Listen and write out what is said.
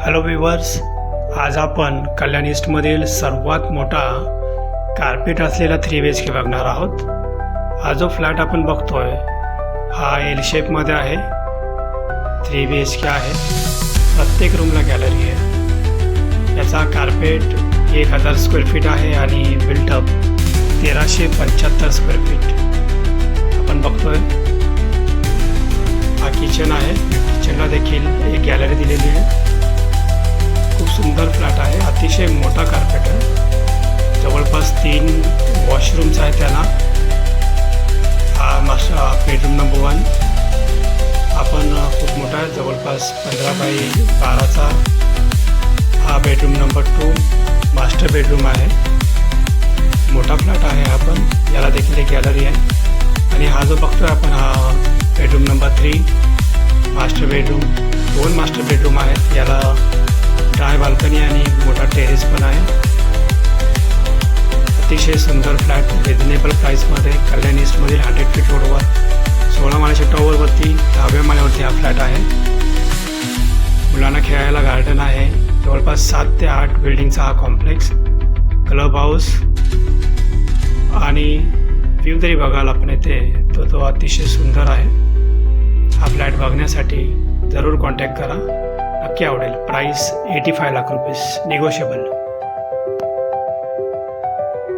Hello viewers, आज आपण कल्याण ईस्टमधील सर्वात मोठा कार्पेट असलेला 3 BHK बघणार आहोत. हा जो फ्लॅट आपण बघतोय हा एल शेपमध्ये आहे. 3 BHK आहे. प्रत्येक रूमला गॅलरी आहे. याचा कार्पेट 1000 स्क्वेअर फीट आहे आणि बिल्टअप 1375 स्क्वेअर फीट आपण बघतोय. हा किचन आहे. किचनला देखील एक गॅलरी दिलेली आहे. खूप सुंदर फ्लॅट आहे. अतिशय मोठा कार्पेट आहे. जवळपास 3 वॉशरूम्स आहेत त्याला. हा बेडरूम नंबर 1 आपण खूप मोठा आहे. जवळपास 15 बाय 12चा हा बेडरूम नंबर 2 मास्टर बेडरूम आहे. मोठा फ्लॅट आहे. आपण याला देखील एक गॅलरी आहे. आणि हा जो बघतोय आपण हा bedroom number 3 master bedroom. 2 master bedroom आहेत. याला ड्राय बाल्कनी आणि मोठा टेरेस पण आहे. अतिशय सुंदर फ्लॅट रिजनेबल प्राईसमध्ये कल्याण ईस्टमधील 100 फीट रोडवर 16 माळ्याच्या टॉवरवरती 10व्या माळ्यावरती हा फ्लॅट आहे. मुलांना खेळायला गार्डन आहे. जवळपास 7 ते 8 बिल्डिंगचा हा कॉम्प्लेक्स. क्लब हाऊस आणि व्ह्यू तरी बघायला आपण येते तो अतिशय सुंदर आहे. हा फ्लॅट बघण्यासाठी जरूर कॉन्टॅक्ट करा. नक्की आवडेल. Price 85 lakh rupees, negotiable.